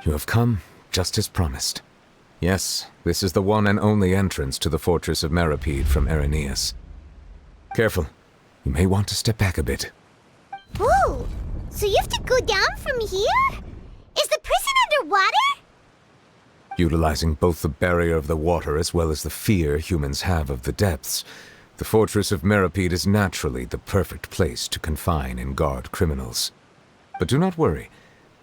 You have come, just as promised. Yes, this is the one and only entrance to the fortress of Meripede from Irenaeus. Careful. You may want to step back a bit. Whoa! So you have to go down from here? Is the prison underwater? Utilizing both the barrier of the water as well as the fear humans have of the depths, the fortress of Meripede is naturally the perfect place to confine and guard criminals. But do not worry.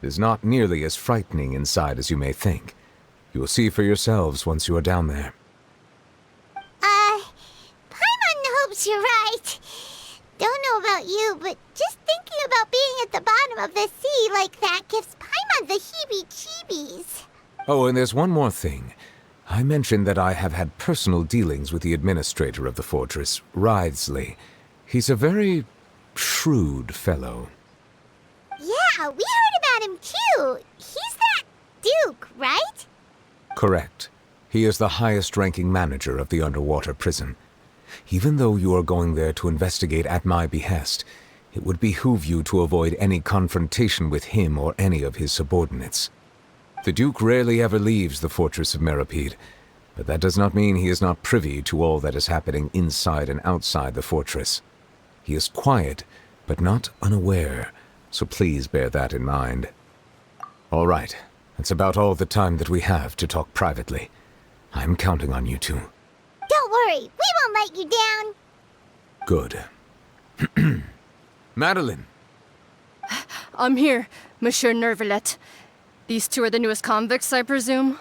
It is not nearly as frightening inside as you may think. You will see for yourselves once you are down there. Paimon hopes you're right. Don't know about you, but just thinking about being at the bottom of the sea like that gives Paimon the heebie-jeebies. Oh, and there's one more thing. I mentioned that I have had personal dealings with the administrator of the fortress, Writhsley. He's a very shrewd fellow. Yeah, we heard about him too. He's that Duke, right? Correct. He is the highest-ranking manager of the underwater prison. Even though you are going there to investigate at my behest, it would behoove you to avoid any confrontation with him or any of his subordinates. The Duke rarely ever leaves the fortress of Meripede, but that does not mean he is not privy to all that is happening inside and outside the fortress. He is quiet, but not unaware, so please bear that in mind. All right, that's about all the time that we have to talk privately. I'm counting on you two. Don't worry, we won't let you down. Good. Madeline! I'm here, Monsieur Nervalet. These two are the newest convicts, I presume?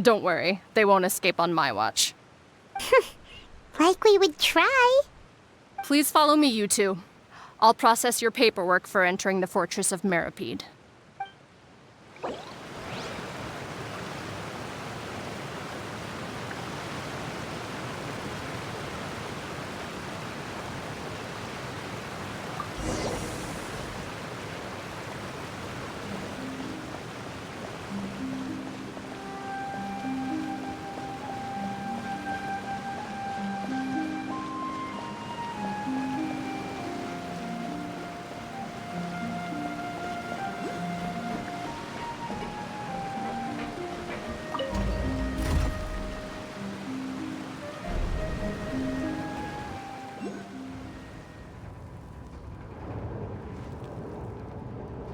Don't worry, they won't escape on my watch. Like we would try. Please follow me, you two. I'll process your paperwork for entering the fortress of Meripede.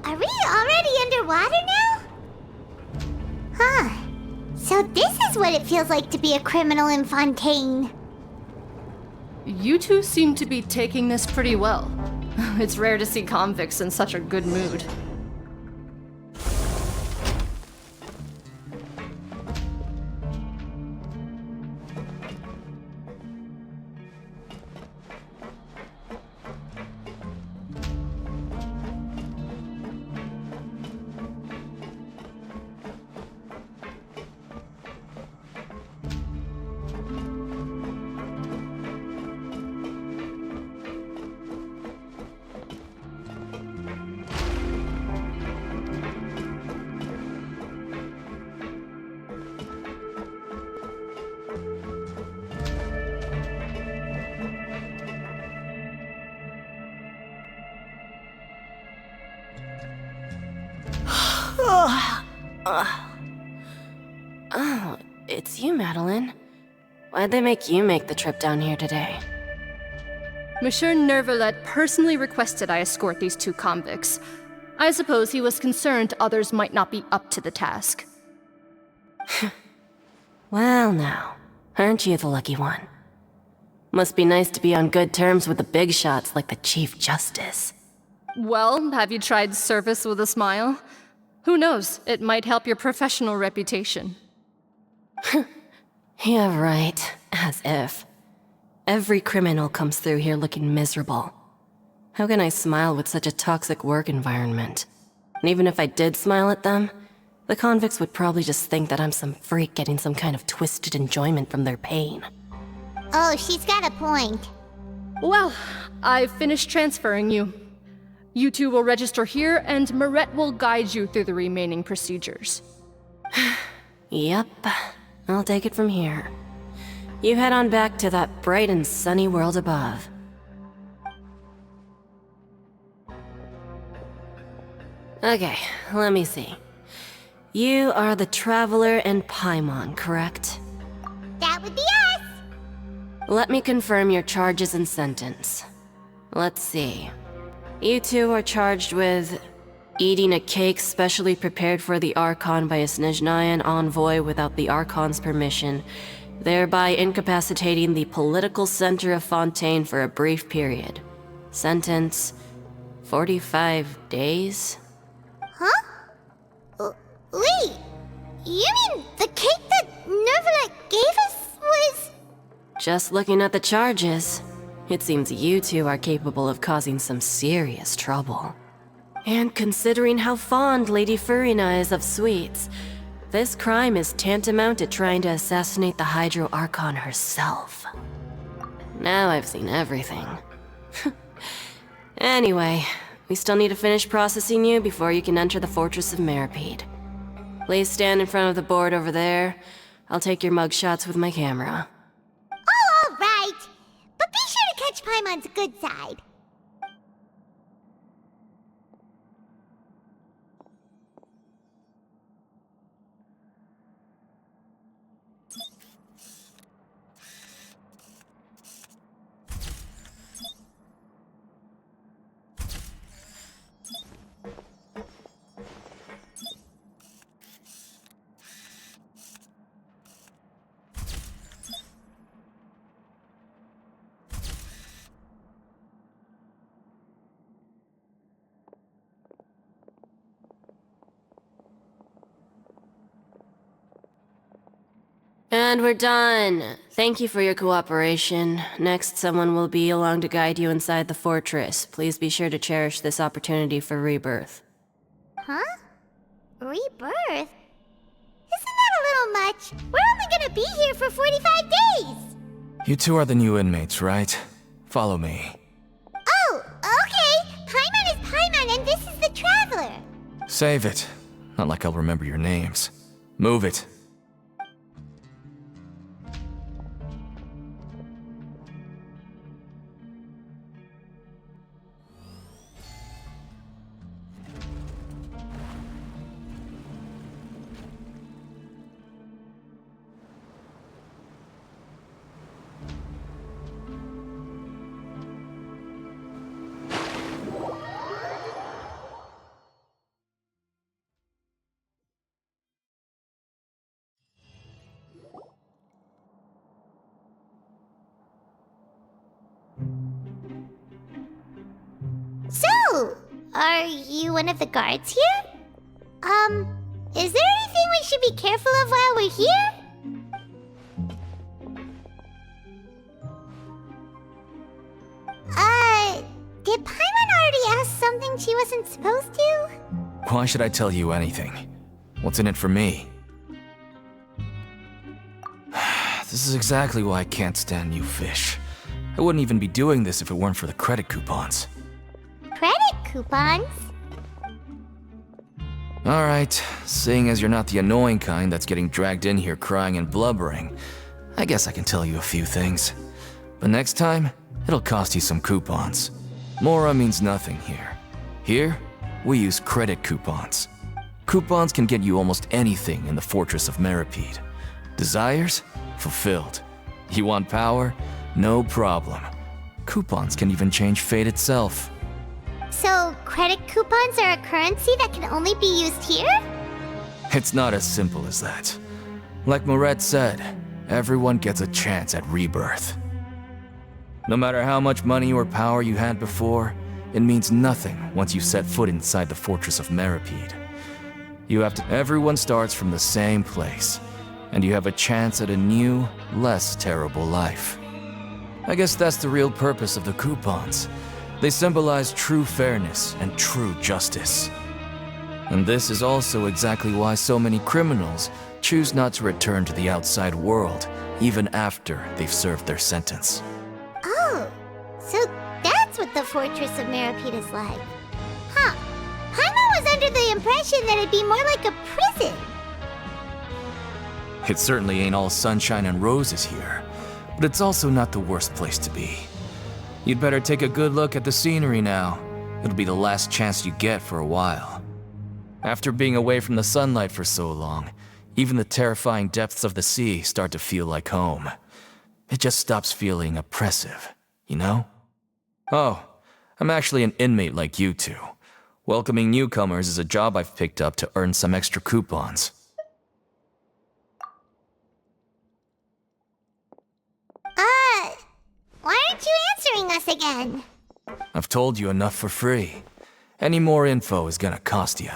Are we already underwater now? Huh. So this is what it feels like to be a criminal in Fontaine. You two seem to be taking this pretty well. It's rare to see convicts in such a good mood. Oh, it's you, Madeline. Why'd they make you make the trip down here today? Monsieur Nervalet personally requested I escort these two convicts. I suppose he was concerned others might not be up to the task. Well now, aren't you the lucky one? Must be nice to be on good terms with the big shots like the Chief Justice. Well, have you tried service with a smile? Who knows, it might help your professional reputation. Yeah, right. As if. Every criminal comes through here looking miserable. How can I smile with such a toxic work environment? And even if I did smile at them, the convicts would probably just think that I'm some freak getting some kind of twisted enjoyment from their pain. Oh, she's got a point. Well, I've finished transferring you. You two will register here, and Marette will guide you through the remaining procedures. Yep, I'll take it from here. You head on back to that bright and sunny world above. Okay, let me see. You are the Traveler and Paimon, correct? That would be us! Let me confirm your charges and sentence. Let's see. You two are charged with eating a cake specially prepared for the Archon by a Snezhnayan envoy without the Archon's permission, thereby incapacitating the political center of Fontaine for a brief period. Sentence: 45 days? Huh? Wait, you mean the cake that Nervalet gave us was... Just looking at the charges, it seems you two are capable of causing some serious trouble. And considering how fond Lady Furina is of sweets, this crime is tantamount to trying to assassinate the Hydro Archon herself. Now I've seen everything. Anyway, we still need to finish processing you before you can enter the Fortress of Meripede. Please stand in front of the board over there. I'll take your mugshots with my camera. Oh, all right. But be sure to catch Paimon's good side. And we're done. Thank you for your cooperation. Next, someone will be along to guide you inside the fortress. Please be sure to cherish this opportunity for rebirth. Huh? Rebirth? Isn't that a little much? We're only gonna be here for 45 days! You two are the new inmates, right? Follow me. Oh, okay! Paimon is Paimon and this is the Traveler! Save it. Not like I'll remember your names. Move it. So, are you one of the guards here? Is there anything we should be careful of while we're here? Did Paimon already ask something she wasn't supposed to? Why should I tell you anything? What's in it for me? This is exactly why I can't stand you fish. I wouldn't even be doing this if it weren't for the credit coupons. Credit coupons? Alright, seeing as you're not the annoying kind that's getting dragged in here crying and blubbering, I guess I can tell you a few things. But next time, it'll cost you some coupons. Mora means nothing here. Here, we use credit coupons. Coupons can get you almost anything in the Fortress of Meripede. Desires? Fulfilled. You want power? No problem. Coupons can even change fate itself. So, credit coupons are a currency that can only be used here? It's not as simple as that. Like Moret said, everyone gets a chance at rebirth. No matter how much money or power you had before, it means nothing once you set foot inside the Fortress of Meripede. Everyone starts from the same place, and you have a chance at a new, less terrible life. I guess that's the real purpose of the coupons. They symbolize true fairness and true justice. And this is also exactly why so many criminals choose not to return to the outside world, even after they've served their sentence. Oh, so that's what the Fortress of Meripede is like. Huh. Paimon was under the impression that it'd be more like a prison. It certainly ain't all sunshine and roses here, but it's also not the worst place to be. You'd better take a good look at the scenery now. It'll be the last chance you get for a while. After being away from the sunlight for so long, even the terrifying depths of the sea start to feel like home. It just stops feeling oppressive, you know? Oh, I'm actually an inmate like you two. Welcoming newcomers is a job I've picked up to earn some extra coupons. Why aren't you answering us again? I've told you enough for free. Any more info is gonna cost you.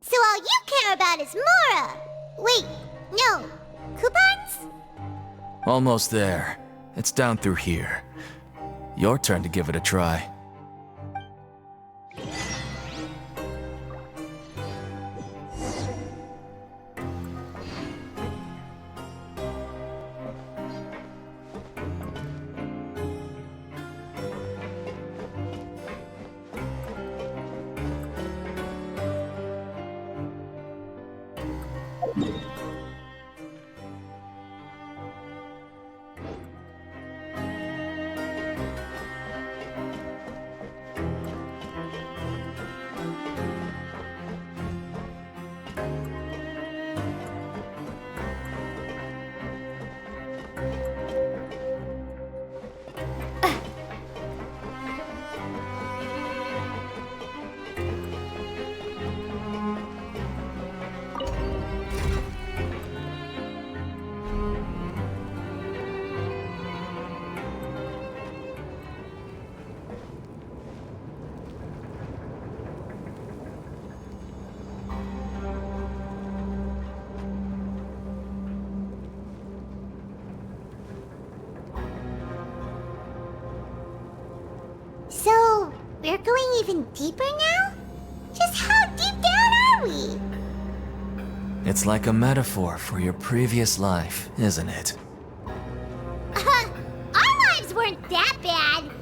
So all you care about is Mora! Wait, no. Coupons? Almost there. It's down through here. Your turn to give it a try. So, we're going even deeper now? Just how deep down are we? It's like a metaphor for your previous life, isn't it? Our lives weren't that bad.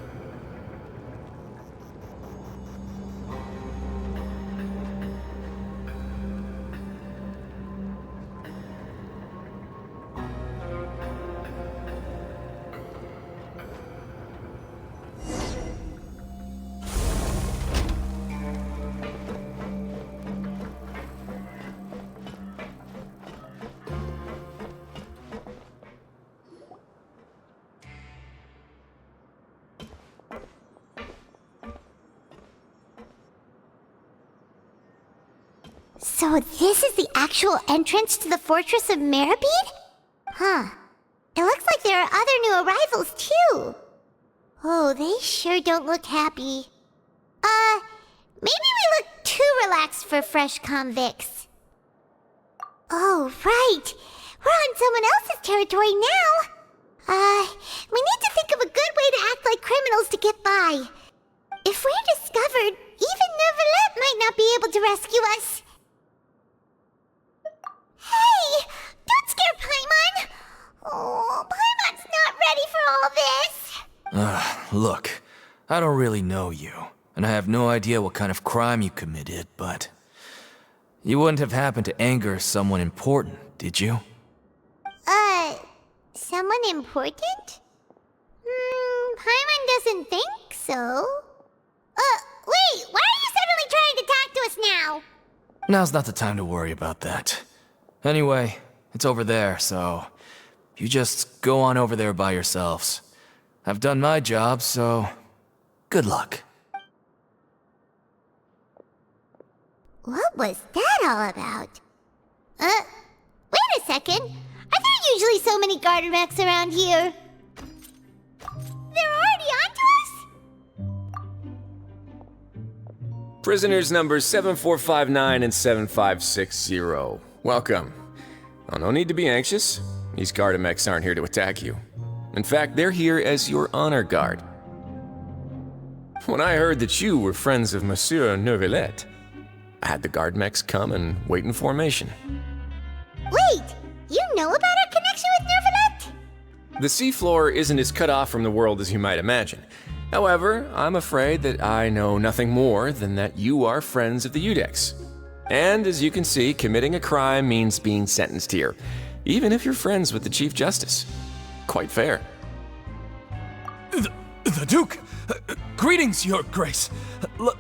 So this is the actual entrance to the Fortress of Meribed? Huh. It looks like there are other new arrivals, too. Oh, they sure don't look happy. Maybe we look too relaxed for fresh convicts. Oh, right. We're on someone else's territory now. We need to think of a good way to act like criminals to get by. If we're discovered, even Nervalet might not be able to rescue us. Hey! Don't scare Paimon! Oh, Paimon's not ready for all this! Look, I don't really know you, and I have no idea what kind of crime you committed, but... You wouldn't have happened to anger someone important, did you? Someone important? Paimon doesn't think so. Wait, why are you suddenly trying to talk to us now? Now's not the time to worry about that. Anyway, it's over there, so... You just go on over there by yourselves. I've done my job, so... Good luck. What was that all about? Wait a second. Are there usually so many garter mechs around here? They're already onto us? Prisoners numbers 7459 and 7560. Welcome. Oh, no need to be anxious. These Gardamex aren't here to attack you. In fact, they're here as your honor guard. When I heard that you were friends of Monsieur Nervalet, I had the Gardamex come and wait in formation. Wait, you know about our connection with Nervalet? The seafloor isn't as cut off from the world as you might imagine. However, I'm afraid that I know nothing more than that you are friends of the Udex. And as you can see, committing a crime means being sentenced here, even if you're friends with the Chief Justice. Quite fair. The Duke! Greetings, Your Grace.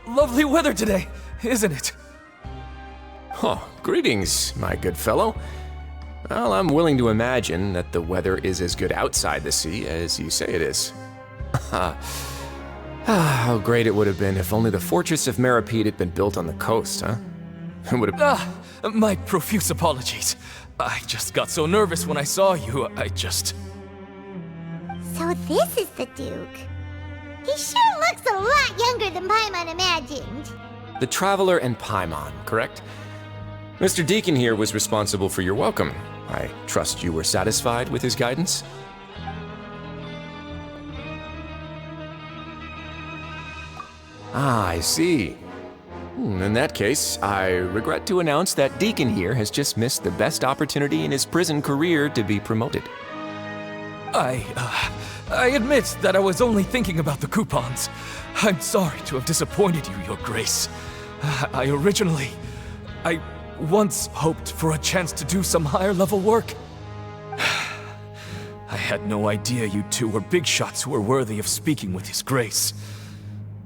Lovely weather today, isn't it? Oh, greetings, my good fellow. Well, I'm willing to imagine that the weather is as good outside the sea as you say it is. How great it would have been if only the fortress of Meripede had been built on the coast, huh? It would have... My profuse apologies. I just got so nervous when I saw you, So this is the Duke. He sure looks a lot younger than Paimon imagined. The Traveler and Paimon, correct? Mr. Deacon here was responsible for your welcome. I trust you were satisfied with his guidance? Ah, I see. In that case, I regret to announce that Deacon here has just missed the best opportunity in his prison career to be promoted. I admit that I was only thinking about the coupons. I'm sorry to have disappointed you, Your Grace. I once hoped for a chance to do some higher-level work. I had no idea you two were big shots who were worthy of speaking with His Grace.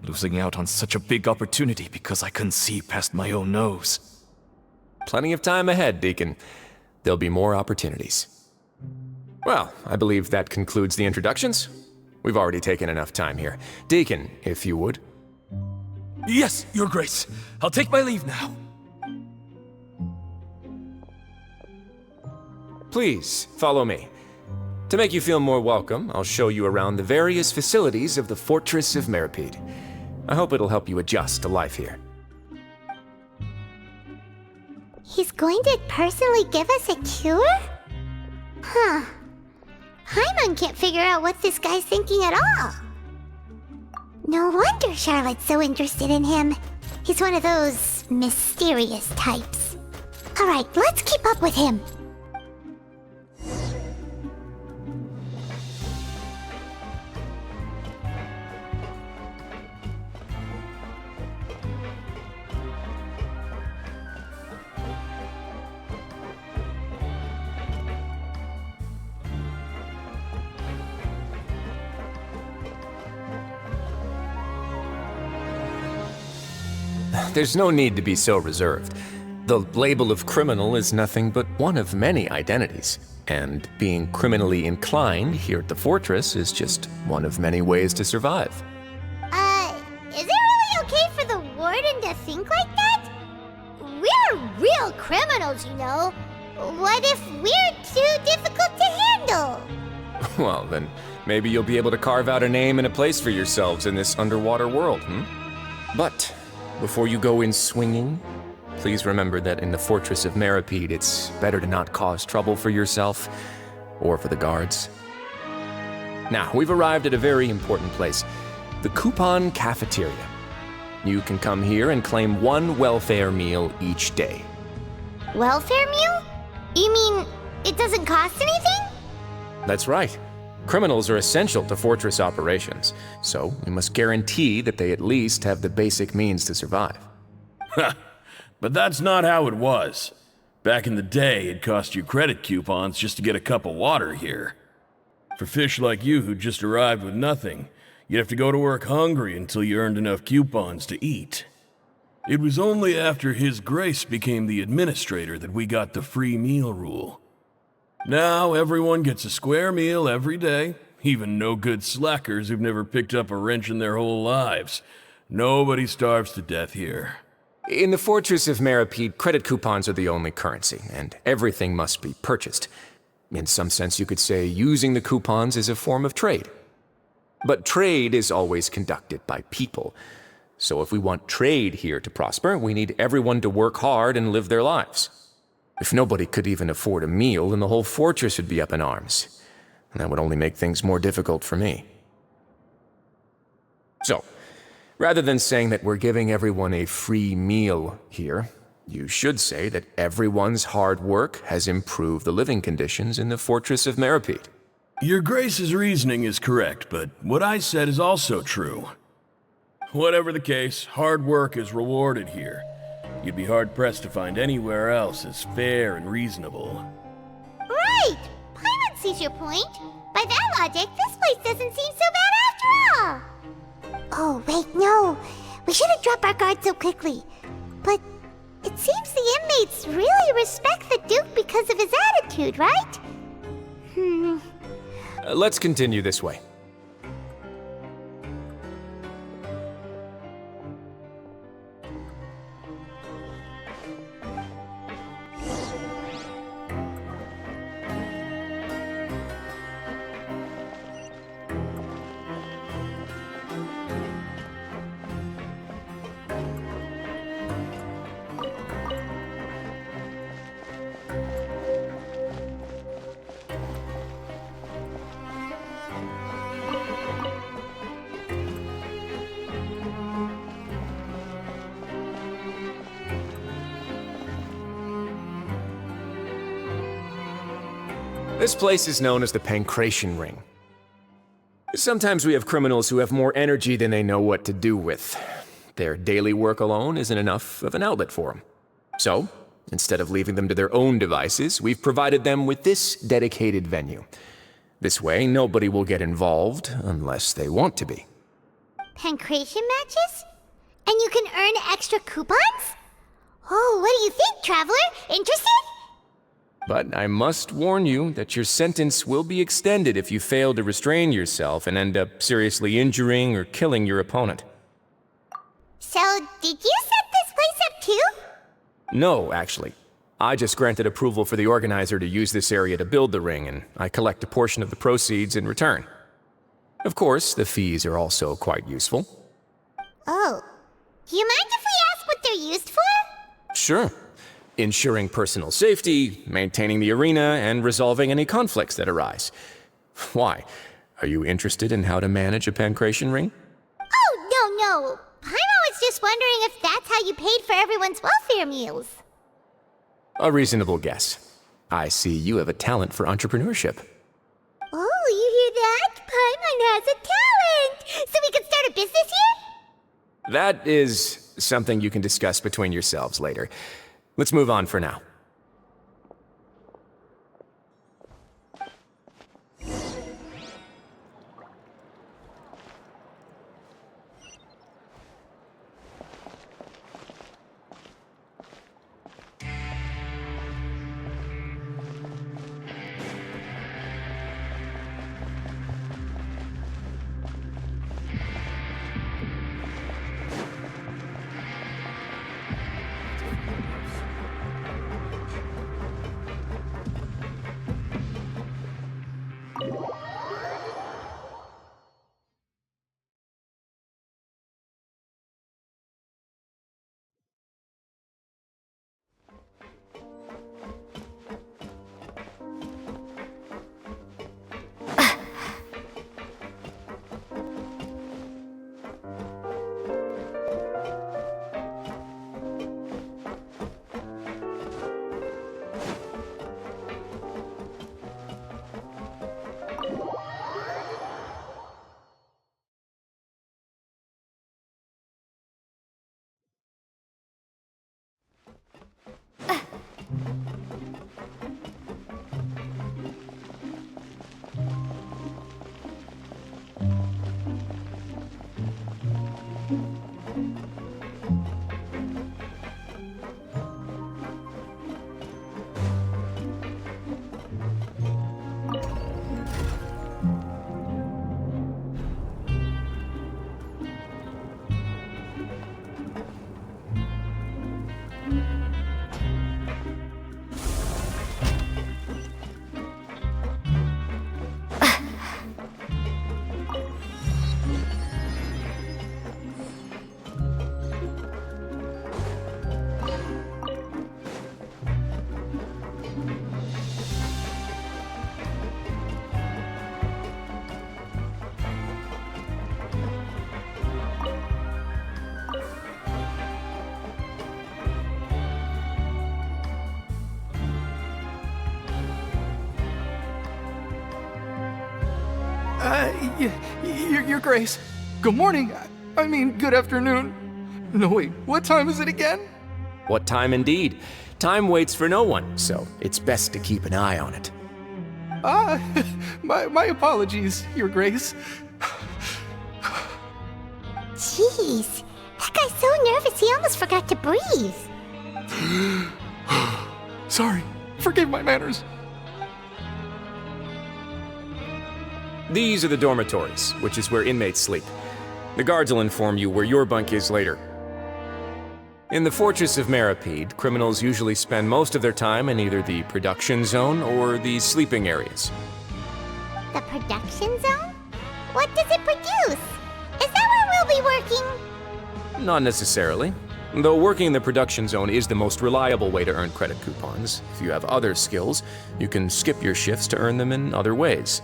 Losing out on such a big opportunity because I couldn't see past my own nose. Plenty of time ahead, Deacon. There'll be more opportunities. Well, I believe that concludes the introductions. We've already taken enough time here. Deacon, if you would. Yes, Your Grace. I'll take my leave now. Please, follow me. To make you feel more welcome, I'll show you around the various facilities of the Fortress of Meripede. I hope it'll help you adjust to life here. He's going to personally give us a cure? Huh. Paimon can't figure out what this guy's thinking at all. No wonder Charlotte's so interested in him. He's one of those mysterious types. Alright, let's keep up with him. There's no need to be so reserved. The label of criminal is nothing but one of many identities, and being criminally inclined here at the fortress is just one of many ways to survive. Is it really okay for the warden to think like that? We're real criminals, you know. What if we're too difficult to handle? Well, then maybe you'll be able to carve out a name and a place for yourselves in this underwater world, But before you go in swinging, please remember that in the Fortress of Meripede, it's better to not cause trouble for yourself or for the guards. Now, we've arrived at a very important place, the Coupon Cafeteria. You can come here and claim one welfare meal each day. Welfare meal? You mean it doesn't cost anything? That's right. Criminals are essential to fortress operations, so we must guarantee that they at least have the basic means to survive. But that's not how it was. Back in the day, it cost you credit coupons just to get a cup of water here. For fish like you who just arrived with nothing, you'd have to go to work hungry until you earned enough coupons to eat. It was only after His Grace became the administrator that we got the free meal rule. Now everyone gets a square meal every day, even no-good slackers who've never picked up a wrench in their whole lives. Nobody starves to death here. In the Fortress of Meripede, credit coupons are the only currency, and everything must be purchased. In some sense, you could say using the coupons is a form of trade. But trade is always conducted by people. So if we want trade here to prosper, we need everyone to work hard and live their lives. If nobody could even afford a meal, then the whole fortress would be up in arms. And that would only make things more difficult for me. So, rather than saying that we're giving everyone a free meal here, you should say that everyone's hard work has improved the living conditions in the Fortress of Meripede. Your Grace's reasoning is correct, but what I said is also true. Whatever the case, hard work is rewarded here. You'd be hard-pressed to find anywhere else as fair and reasonable. Right! Paimon sees your point. By that logic, this place doesn't seem so bad after Yeah! Oh, wait, no. We shouldn't drop our guard so quickly. But it seems the inmates really respect the Duke because of his attitude, right? Let's continue this way. This place is known as the Pancration Ring. Sometimes we have criminals who have more energy than they know what to do with. Their daily work alone isn't enough of an outlet for them. So, instead of leaving them to their own devices, we've provided them with this dedicated venue. This way, nobody will get involved unless they want to be. Pancration matches? And you can earn extra coupons? Oh, what do you think, Traveler? Interested? But I must warn you that your sentence will be extended if you fail to restrain yourself and end up seriously injuring or killing your opponent. So, did you set this place up too? No, actually. I just granted approval for the organizer to use this area to build the ring, and I collect a portion of the proceeds in return. Of course, the fees are also quite useful. Oh. Do you mind if we ask what they're used for? Sure. Ensuring personal safety, maintaining the arena, and resolving any conflicts that arise. Why? Are you interested in how to manage a pancration ring? Oh, no. Paimon was just wondering if that's how you paid for everyone's welfare meals. A reasonable guess. I see you have a talent for entrepreneurship. Oh, you hear that? Paimon has a talent! So we could start a business here? That is something you can discuss between yourselves later. Let's move on for now. Your Grace. Good morning. I mean, good afternoon. No, wait, what time is it again? What time indeed? Time waits for no one, so it's best to keep an eye on it. My apologies, Your Grace. Jeez, that guy's so nervous he almost forgot to breathe. Sorry, forgive my manners. These are the dormitories, which is where inmates sleep. The guards will inform you where your bunk is later. In the Fortress of Meripede, criminals usually spend most of their time in either the production zone or the sleeping areas. The production zone? What does it produce? Is that where we'll be working? Not necessarily. Though working in the production zone is the most reliable way to earn credit coupons, if you have other skills, you can skip your shifts to earn them in other ways.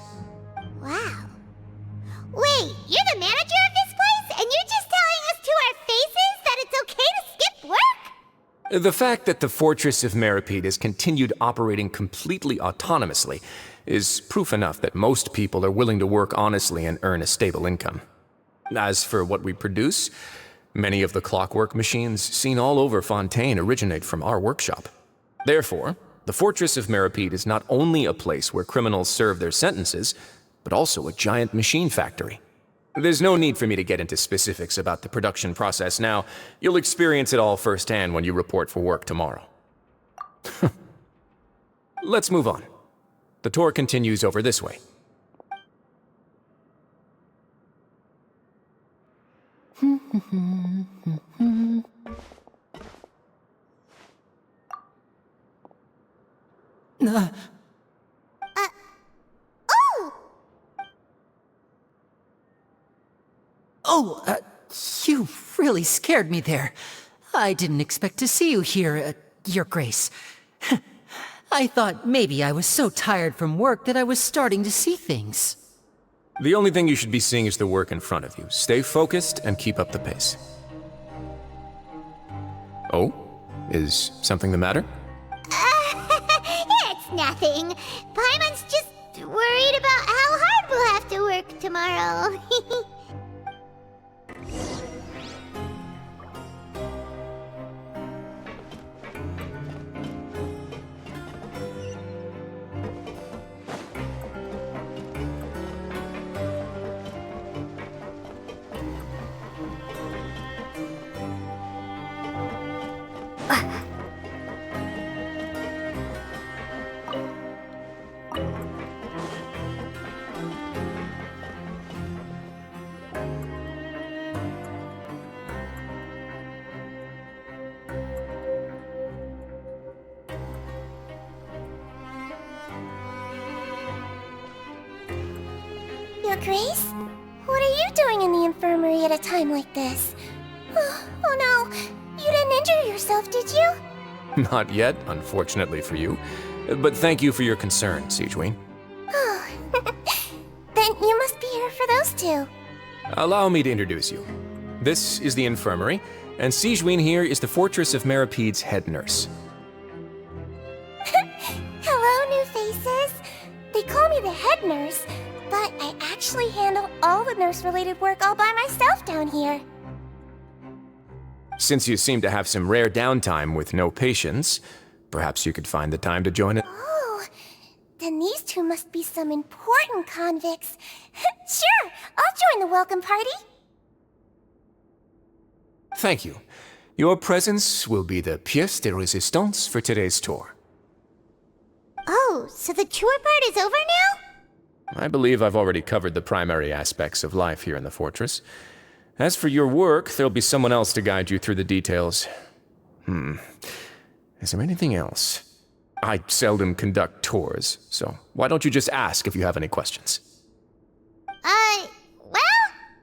Wow. Wait, you're the manager of this place, and you're just telling us to our faces that it's okay to skip work? The fact that the Fortress of Meripede has continued operating completely autonomously is proof enough that most people are willing to work honestly and earn a stable income. As for what we produce, many of the clockwork machines seen all over Fontaine originate from our workshop. Therefore, the Fortress of Meripede is not only a place where criminals serve their sentences, but also a giant machine factory. There's no need for me to get into specifics about the production process now. You'll experience it all firsthand when you report for work tomorrow. Let's move on. The tour continues over this way. You really scared me there. I didn't expect to see you here, Your Grace. I thought maybe I was so tired from work that I was starting to see things. The only thing you should be seeing is the work in front of you. Stay focused and keep up the pace. Oh? Is something the matter? It's nothing. Paimon's just worried about how hard we'll have to work tomorrow. Your Grace? What are you doing in the infirmary at a time like this? Oh no, you didn't injure yourself, did you? Not yet, unfortunately for you. But thank you for your concern, Sigewinne. Oh, then you must be here for those two. Allow me to introduce you. This is the infirmary, and Sigewinne here is the Fortress of Meripede's head nurse. Hello, new faces. They call me the head nurse, but I actually handle all the nurse-related work all by myself down here. Since you seem to have some rare downtime with no patients, perhaps you could find the time to join it. Oh, then these two must be some important convicts. Sure, I'll join the welcome party. Thank you. Your presence will be the pièce de résistance for today's tour. Oh, so the tour part is over now? I believe I've already covered the primary aspects of life here in the fortress. As for your work, there'll be someone else to guide you through the details. Is there anything else? I seldom conduct tours, so why don't you just ask if you have any questions? Well,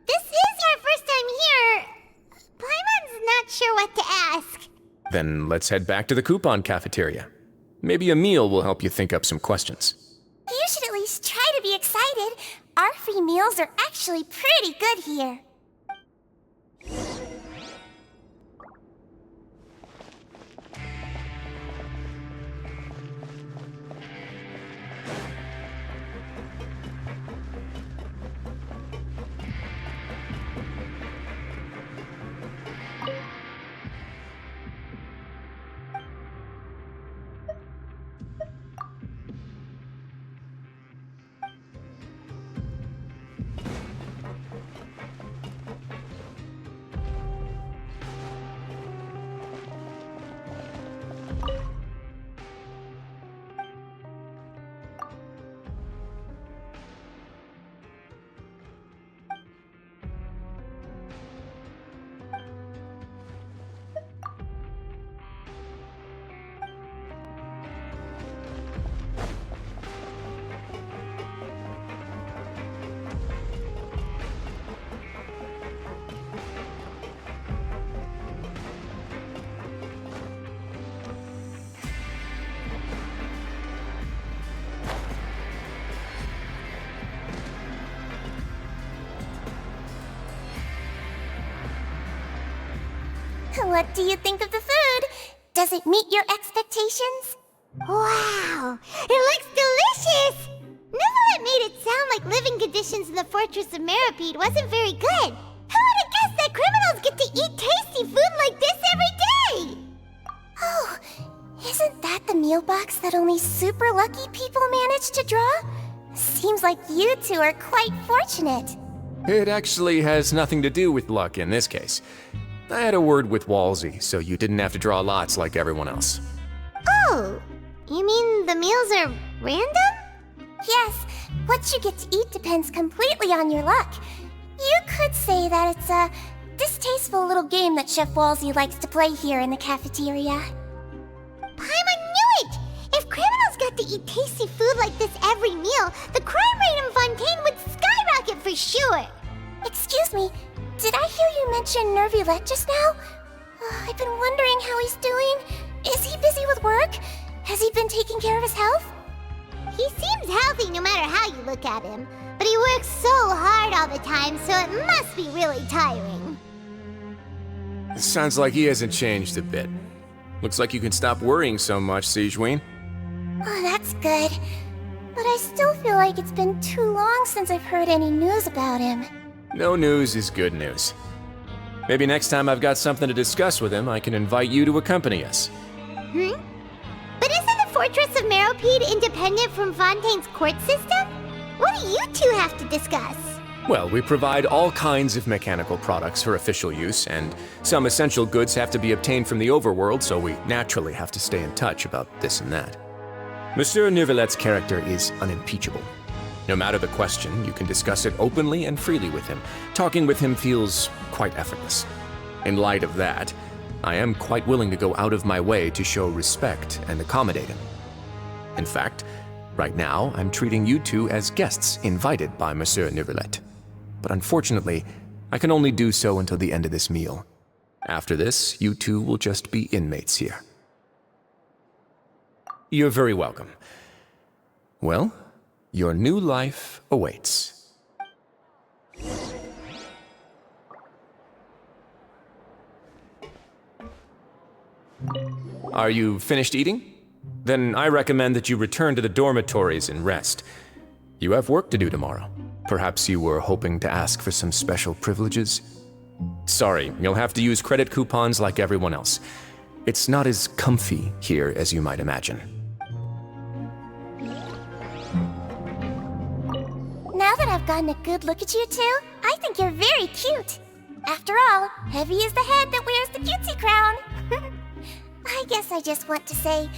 this is our first time here. Paimon's not sure what to ask. Then let's head back to the coupon cafeteria. Maybe a meal will help you think up some questions. You should at least try to be excited. Our free meals are actually pretty good here. What do you think of the food? Does it meet your expectations? Wow, it looks delicious! Nouveau made it sound like living conditions in the Fortress of Meripede wasn't very good. Who would have guessed that criminals get to eat tasty food like this every day? Oh, isn't that the meal box that only super lucky people manage to draw? Seems like you two are quite fortunate. It actually has nothing to do with luck in this case. I had a word with Wolsey, so you didn't have to draw lots like everyone else. Oh, you mean the meals are random? Yes, what you get to eat depends completely on your luck. You could say that it's a distasteful little game that Chef Wolsey likes to play here in the cafeteria. Paimon knew it! If criminals got to eat tasty food like this every meal, the crime rate in Fontaine would skyrocket for sure! Excuse me, did I hear you mention Nervulette just now? I've been wondering how he's doing. Is he busy with work? Has he been taking care of his health? He seems healthy no matter how you look at him, but he works so hard all the time, so it must be really tiring. Sounds like he hasn't changed a bit. Looks like you can stop worrying so much, Sigewinne. Oh, that's good. But I still feel like it's been too long since I've heard any news about him. No news is good news. Maybe next time I've got something to discuss with him, I can invite you to accompany us. But isn't the Fortress of Meripede independent from Fontaine's court system? What do you two have to discuss? Well, we provide all kinds of mechanical products for official use, and some essential goods have to be obtained from the overworld, so we naturally have to stay in touch about this and that. Monsieur Nervulette's character is unimpeachable. No matter the question, you can discuss it openly and freely with him. Talking with him feels quite effortless. In light of that, I am quite willing to go out of my way to show respect and accommodate him. In fact, right now, I'm treating you two as guests invited by Monsieur Nervulette. But unfortunately, I can only do so until the end of this meal. After this, you two will just be inmates here. You're very welcome. Well, your new life awaits. Are you finished eating? Then I recommend that you return to the dormitories and rest. You have work to do tomorrow. Perhaps you were hoping to ask for some special privileges? Sorry, you'll have to use credit coupons like everyone else. It's not as comfy here as you might imagine. Now that I've gotten a good look at you two, I think you're very cute. After all, heavy is the head that wears the cutesy crown. I guess I just want to say